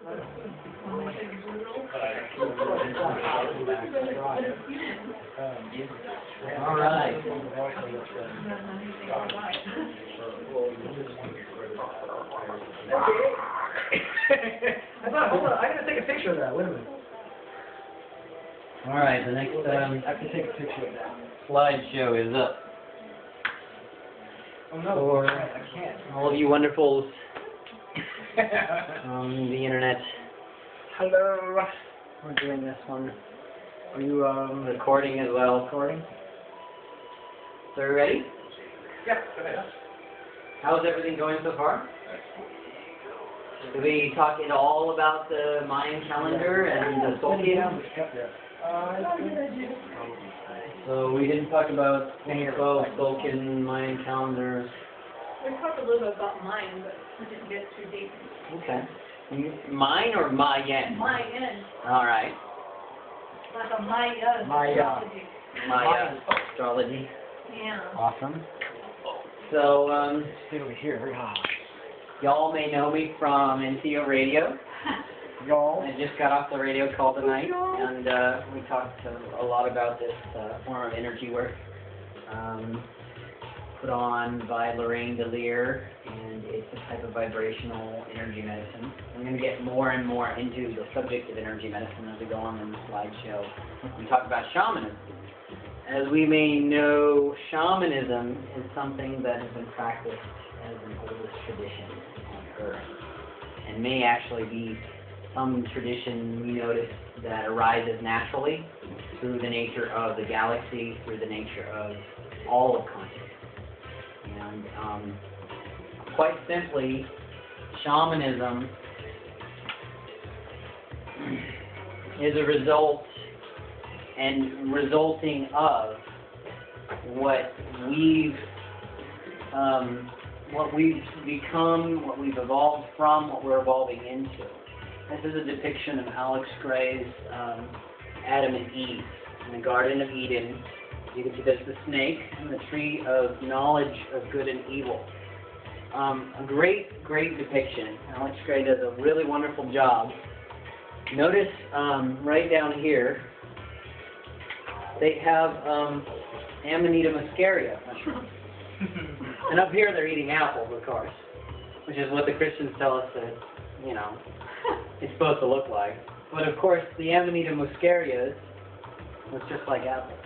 All right. Hold on, I gotta take a picture of that. Wait a minute. All right, the next I have to take a picture of that. slideshow is up. Oh no, For I can't. all of you wonderfuls on the internet. Hello. We're doing this one. Are you Recording as well. recording? So are you ready? Yeah, go ahead. How's everything going so far? Did we talk at all about the Mayan calendar and the solstice? So we didn't talk about 2012 Solkin Mayan calendar. We talked a little bit about mine, but we didn't get too deep. Okay. Mine or Mayan? Mayan, All right. like a Maya. Maya. Maya astrology. Yeah. Awesome. So Sit over here. y'all may know me from EntheoRadio. Y'all. I just got off the radio call tonight, and we talked a lot about this form of energy work, put on by Lorraine Delire, and it's a type of vibrational energy medicine. I'm going to get more and more into the subject of energy medicine as we go on in the slideshow. We talk about shamanism. As we may know, shamanism is something that has been practiced as an oldest tradition on Earth, and may actually be some tradition we notice that arises naturally through the nature of the galaxy, through the nature of all of consciousness. And quite simply, shamanism is a result and resulting of what we've become, what we've evolved from, what we're evolving into. This is a depiction of Alex Gray's Adam and Eve in the Garden of Eden. You can see there's the snake and the tree of knowledge of good and evil. A great depiction. Alex Gray does a really wonderful job. Notice right down here, they have Amanita muscaria mushrooms. And up here they're eating apples, of course, which is what the Christians tell us that, you know, it's supposed to look like. But of course, the Amanita muscaria looks just like apples.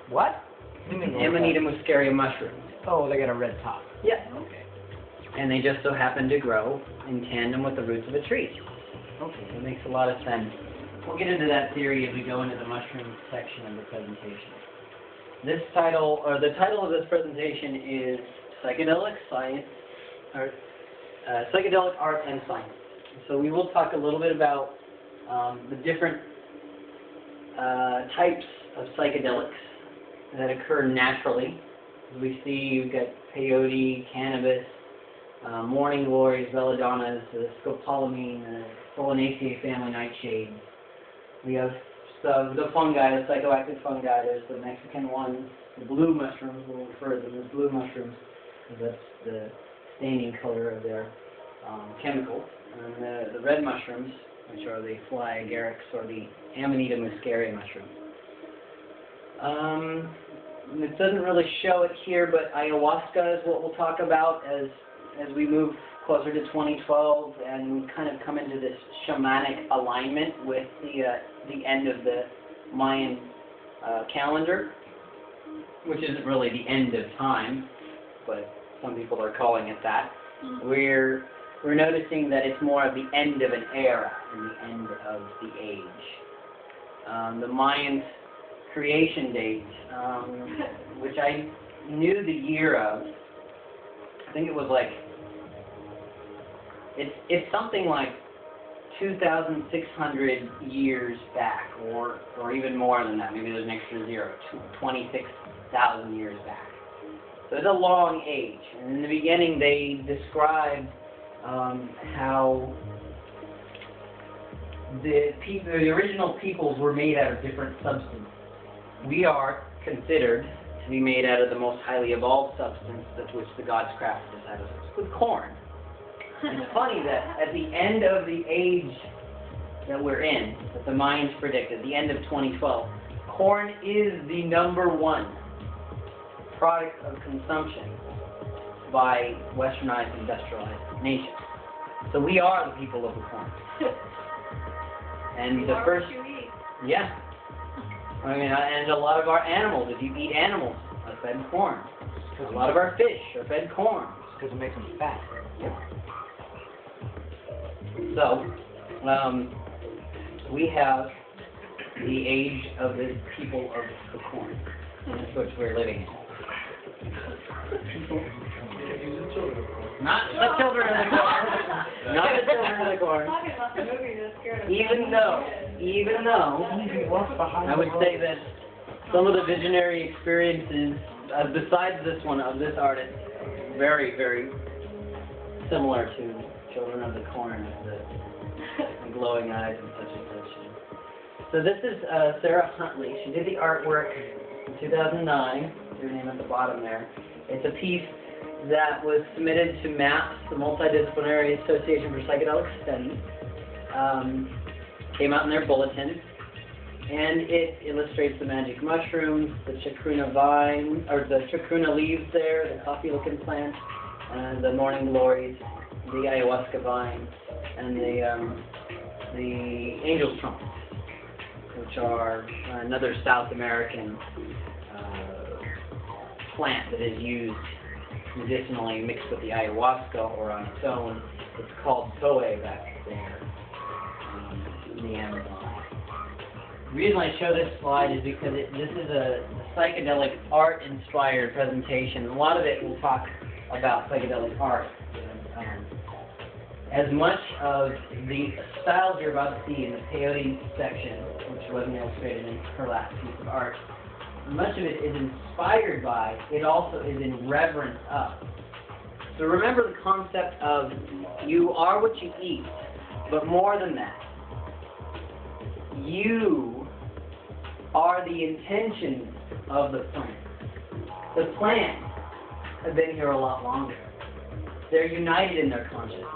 What? Amanita muscaria mushrooms. Oh, they got a red top. Yeah. Okay. And they just so happen to grow in tandem with the roots of a tree. Okay. It makes a lot of sense. We'll get into that theory as we go into the mushroom section of the presentation. This title, or the title of this presentation is Psychedelic Science, or Psychedelic Art and Science. So we will talk a little bit about the different types of psychedelics that occur naturally. As we see, you've got peyote, cannabis, morning glories, belladonnas, the scopolamine, the solanaceae family nightshades. We have the fungi, the psychoactive fungi. There's the Mexican ones, the blue mushrooms. We'll refer to them as blue mushrooms because that's the staining color of their chemicals. And the red mushrooms, which are the fly agarics or the Amanita muscaria mushrooms. It doesn't really show it here, but ayahuasca is what we'll talk about as we move closer to 2012 and kind of come into this shamanic alignment with the end of the Mayan calendar, which isn't really the end of time, but some people are calling it that. We're noticing that it's more of the end of an era and the end of the age. The Mayans' creation date, which I knew the year of, I think it was like, it's something like 2,600 years back, or even more than that. Maybe there's an extra zero, 26,000 years back. So it's a long age. And in the beginning, they described how the original peoples were made out of different substances. We are considered to be made out of the most highly evolved substance that which the gods crafted us out of, with corn. It's funny that at the end of the age that we're in, that the Mayans predicted, the end of 2012, corn is the #1 product of consumption by westernized, industrialized nations. So we are the people of the corn. And the first, yeah. I mean, and a lot of our animals, if you eat animals, are fed corn. A lot of our fish are fed corn. Because it makes them fat. So, we have the age of the people of the corn. That's what we're living in. Not the children of the corn. Not the children of the corn. Talking about the movie that scared us. Even though, I would say that some of the visionary experiences, besides this one of this artist, very, very similar to Children of the Corn, the glowing eyes and such and such. So this is Sarah Huntley. She did the artwork in 2009. Your name at the bottom there. It's a piece that was submitted to MAPS, the Multidisciplinary Association for Psychedelic Studies. Came out in their bulletin, and it illustrates the magic mushrooms, the chacruna vine, or the chacruna leaves there, the coffee-looking plant, the morning glories, the ayahuasca vine, and the angel's trumpets, which are another South American plant that is used medicinally mixed with the ayahuasca or on its own. It's called Toe back there in the Amazon. The reason I show this slide is because this is a psychedelic art-inspired presentation. A lot of it will talk about psychedelic art. As much of the styles you're about to see in the peyote section, which wasn't illustrated in her last piece of art, much of it is inspired by, it also is in reverence of. So remember the concept of you are what you eat, but more than that, you are the intentions of the plant. The plants have been here a lot longer. They're united in their consciousness.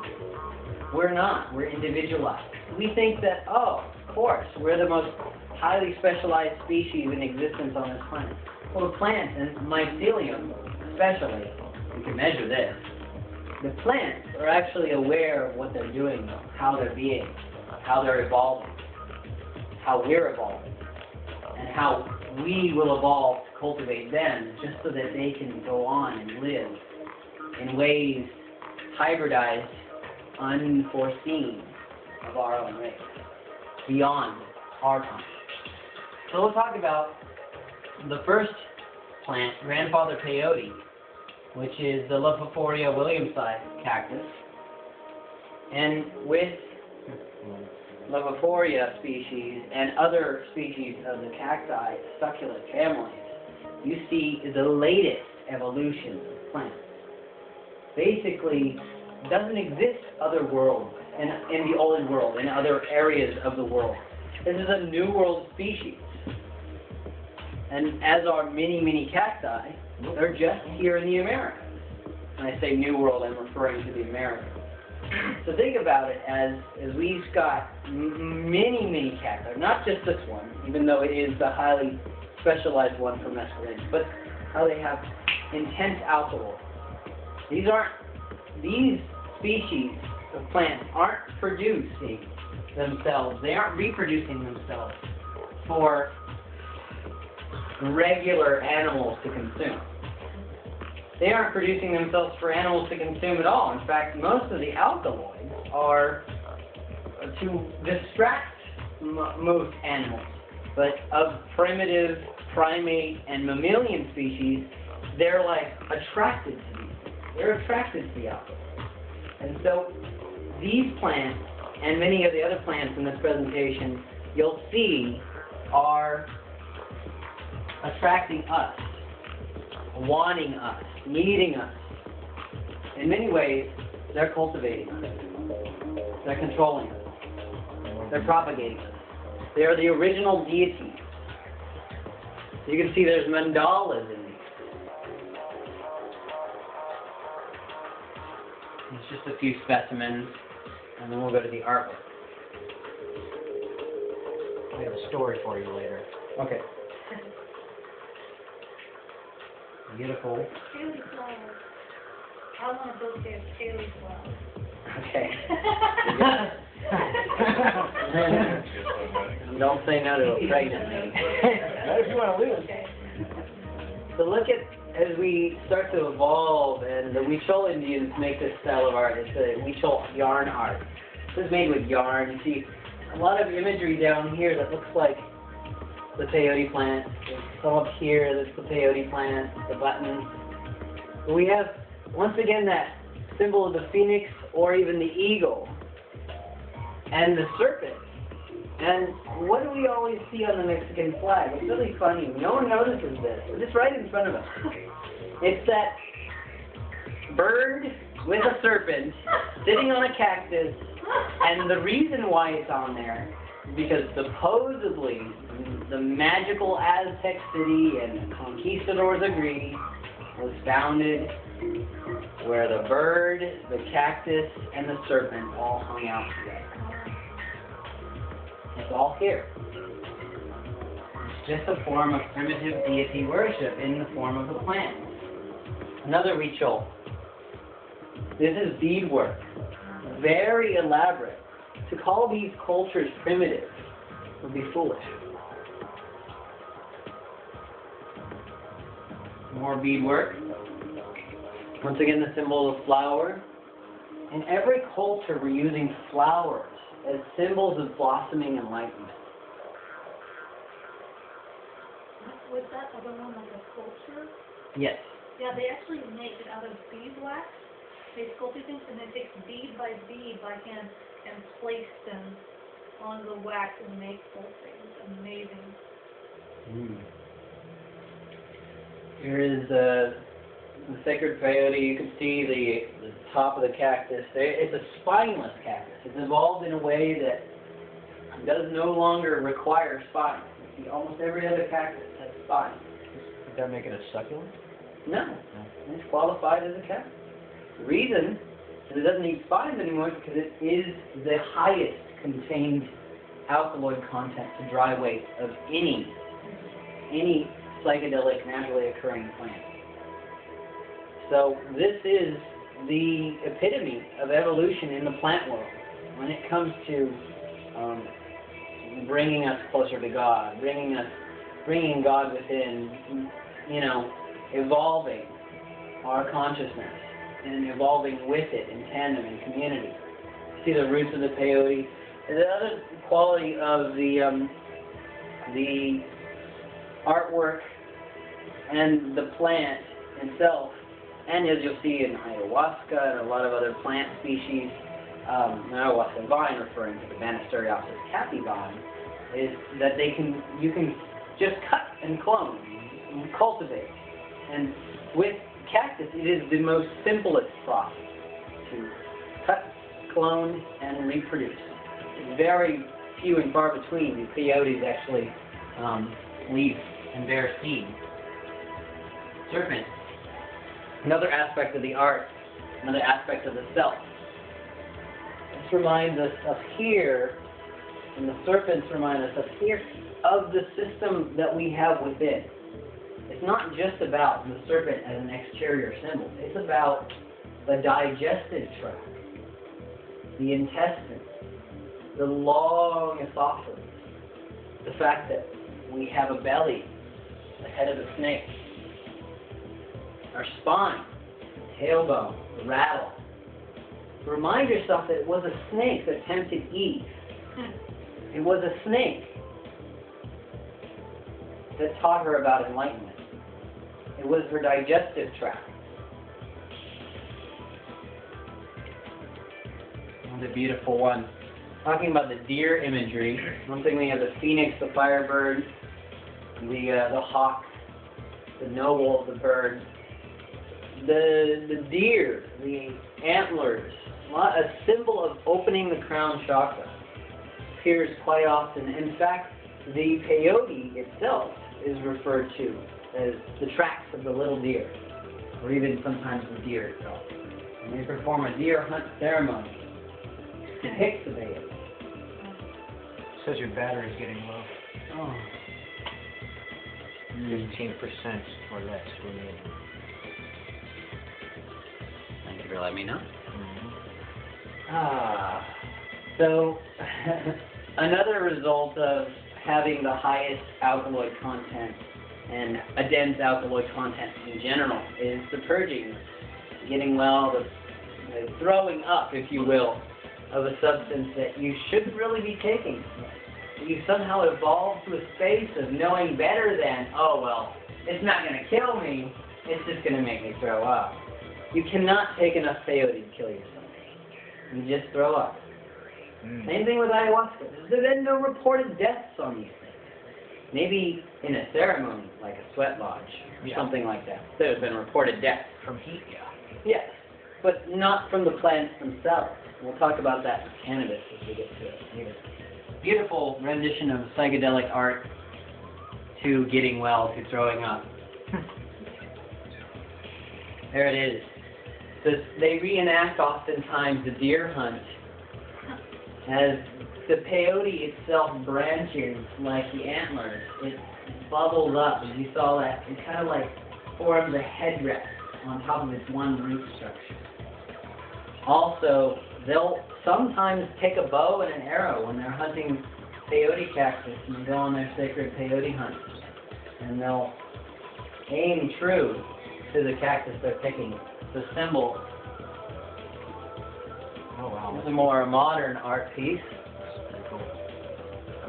We're not. We're individualized. We think that, oh, of course, we're the most highly specialized species in existence on this planet. Well, the plants, and mycelium especially, we can measure this, the plants are actually aware of what they're doing, though, how they're being, how they're evolving, how we're evolving, and how we will evolve to cultivate them just so that they can go on and live in ways hybridized, unforeseen of our own race, beyond our time. So we'll talk about the first plant, grandfather peyote, which is the Lophophora williamsi cactus. And with Lophophora species and other species of the cacti succulent families, you see the latest evolution of plants. Basically, doesn't exist other worlds in the old world, in other areas of the world. This is a new world species. And as are many, many cacti, they're just here in the Americas. When I say new world, I'm referring to the Americas. So think about it as we've got many, many cacti, not just this one, even though it is the highly specialized one for mescaline, but how they have intense alcohol. These species of plants aren't producing themselves, they aren't reproducing themselves for regular animals to consume. They aren't producing themselves for animals to consume at all. In fact, most of the alkaloids are to distract most animals. But of primitive primate and mammalian species, they're like attracted to these. They're attracted to the alkaloids. And so these plants and many of the other plants in this presentation you'll see are attracting us, wanting us, needing us. In many ways, they're cultivating us. They're controlling us. They're propagating us. They are the original deities. You can see there's mandalas in these. It's just a few specimens, and then we'll go to the artwork. I have a story for you later. Okay. Beautiful. Scaly flowers. I want to build their scaly flowers. Okay. Don't say no to a pregnant lady. Not if you want to lose. Okay. So look at, as we start to evolve, and the Huichol Indians make this style of art. It's a Huichol yarn art. This is made with yarn. You see a lot of imagery down here that looks like the peyote plant. Some up here, that's the peyote plant, the button. But we have, once again, that symbol of the phoenix or even the eagle and the serpent. And what do we always see on the Mexican flag? It's really funny. No one notices this. It's right in front of us. It's that bird with a serpent sitting on a cactus, and the reason why it's on there is because supposedly the magical Aztec city, and conquistadors agree, was founded where the bird, the cactus, and the serpent all hung out together. It's all here. It's just a form of primitive deity worship in the form of a plant. Another Huichol. This is beadwork. Very elaborate. To call these cultures primitive would be foolish. More beadwork. Once again, the symbol of flower. In every culture, we're using flowers as symbols of blossoming enlightenment. Was that other one like a sculpture? Yes. Yeah, they actually make it out of beeswax. They sculpt things and then take bead by hand and place them on the wax and make full things. Amazing. Here is the sacred peyote. You can see the top of the cactus. It's a spineless cactus. It's evolved in a way that does no longer require spines. You see, almost every other cactus has spines. Does that make it a succulent? No. It's qualified as a cactus. The reason is it doesn't need spines anymore because it is the highest contained alkaloid content to dry weight of any psychedelic naturally occurring plant. So this is the epitome of evolution in the plant world when it comes to bringing us closer to God, bringing God within, evolving our consciousness and evolving with it in tandem in community. See the roots of the peyote. The other quality of the artwork and the plant itself, and as you'll see in ayahuasca and a lot of other plant species, ayahuasca vine, referring to the Banisteriopsis caapi vine, is that you can just cut and clone and cultivate. And with cactus, it is the most simplest process to cut, clone, and reproduce. It's very few and far between the peyotes actually leaf and bear seed. Serpent. Another aspect of the art, another aspect of the self. This reminds us up here, and the serpents remind us up here, of the system that we have within. It's not just about the serpent as an exterior symbol. It's about the digestive tract, the intestines, the long esophagus, the fact that we have a belly, the head of a snake, our spine, tailbone, the rattle. Remind yourself that it was a snake that tempted Eve. It was a snake that taught her about enlightenment. It was her digestive tract. Another beautiful one. Talking about the deer imagery, one thing we have the phoenix, the firebird, the hawk, the noble of the bird, the deer, the antlers, a symbol of opening the crown chakra, appears quite often. In fact, the peyote itself is referred to as the tracks of the little deer, or even sometimes the deer itself. And they perform a deer hunt ceremony to depict the peyote. Says your battery's getting low. Oh. 15% or less remaining. Thank you for letting me know. Mm-hmm. So another result of having the highest alkaloid content and a dense alkaloid content in general is the purging, getting well, the throwing up, if you will, of a substance that you shouldn't really be taking. You somehow evolved to a space of knowing better than, oh well, it's not going to kill me, it's just going to make me throw up. You cannot take enough peyote to kill yourself. You just throw up. Same thing with ayahuasca. There's been no reported deaths on these things. Maybe in a ceremony, like a sweat lodge, or something like that. There's been reported deaths. From heat, yeah. Yes, but not from the plants themselves. We'll talk about that with cannabis as we get to it later. Beautiful rendition of psychedelic art to getting well, to throwing up. There it is. So they reenact oftentimes the deer hunt as the peyote itself branches like the antlers. It bubbles up, as you saw that. It kind of like forms a headrest on top of its one root structure. Also, they'll sometimes take a bow and an arrow when they're hunting peyote cactus and go on their sacred peyote hunts. And they'll aim true to the cactus they're picking. It's a symbol. Oh wow. It's a more modern art piece.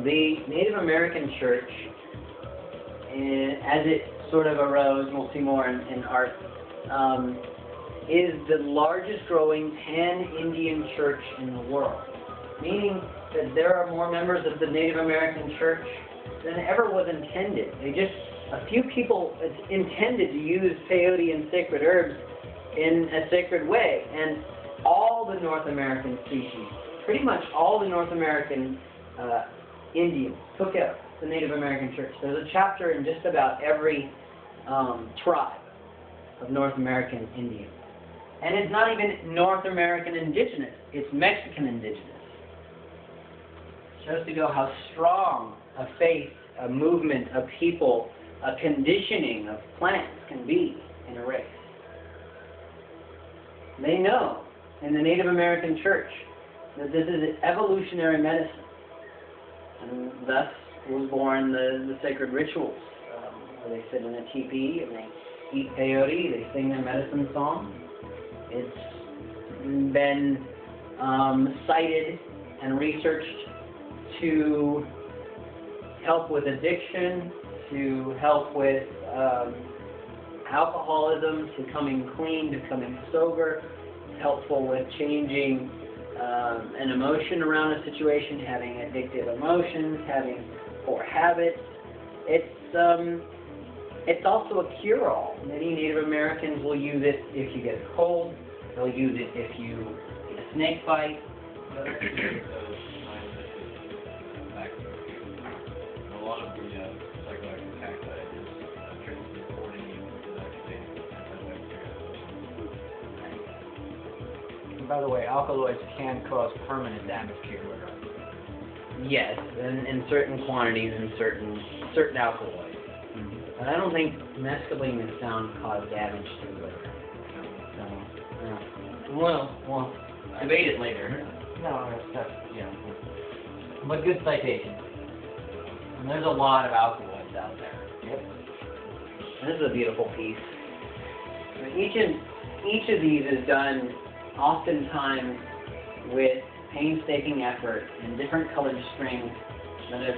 The Native American church, as it sort of arose, and we'll see more in art, is the largest growing pan-Indian church in the world, meaning that there are more members of the Native American church than ever was intended. A few people intended to use peyote and sacred herbs in a sacred way, and all the North American species, pretty much all the North American Indians took out the Native American church. There's a chapter in just about every tribe of North American Indians. And it's not even North American indigenous, it's Mexican indigenous. Shows to go how strong a faith, a movement, a people, a conditioning of plants can be in a race. They know in the Native American church that this is evolutionary medicine. And thus was born the sacred rituals, where they sit in a teepee and they eat peyote, they sing their medicine song. It's been cited and researched to help with addiction, to help with alcoholism, to coming clean, to coming sober. It's helpful with changing an emotion around a situation, having addictive emotions, having poor habits. It's also a cure-all. Many Native Americans will use it if you get a cold. They'll use it if you get a snake bite. A lot of the psychoactive cacti is transporting you into that state of And by the way, alkaloids can cause permanent damage to your liver. Yes, in certain quantities and certain alkaloids. But I don't think mescaline is found to cause damage to the liver. So, we'll debate it later. No, that's yeah. But good citation. And there's a lot of alkaloids out there. Yep. This is a beautiful piece. Each of these is done oftentimes with painstaking effort in different colored strings that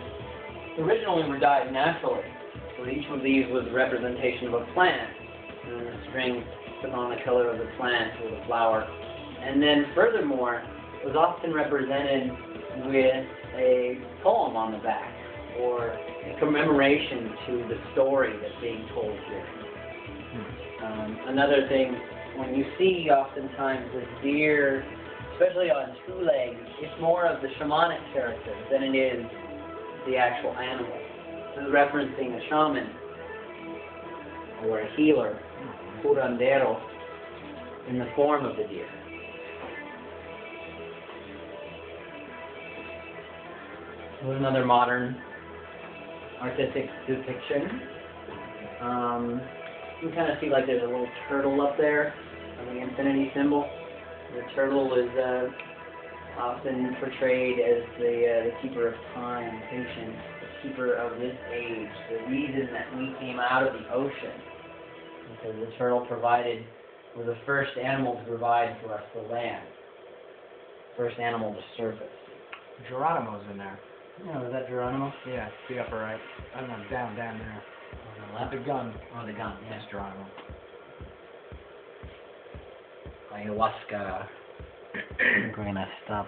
originally were dyed naturally. So each of these was a representation of a plant, and the string took on the color of the plant or the flower. And then furthermore, it was often represented with a poem on the back, or a commemoration to the story that's being told here. Another thing, when you see oftentimes this deer, especially on two legs, it's more of the shamanic character than it is the actual animal. This is referencing a shaman or a healer, curandero, in the form of the deer. This is another modern artistic depiction. You can kind of see like there's a little turtle up there, on the infinity symbol. The turtle is often portrayed as the keeper of time, patience, the keeper of this age, the reason that we came out of the ocean. Because the turtle was the first animal to provide for us the land. First animal to surface. Geronimo's in there. Oh, is that Geronimo? Yeah, the upper right. I don't know, down there. On the left? The gun. Oh, the gun, yeah. That's Geronimo. Ayahuasca. I think we're gonna stop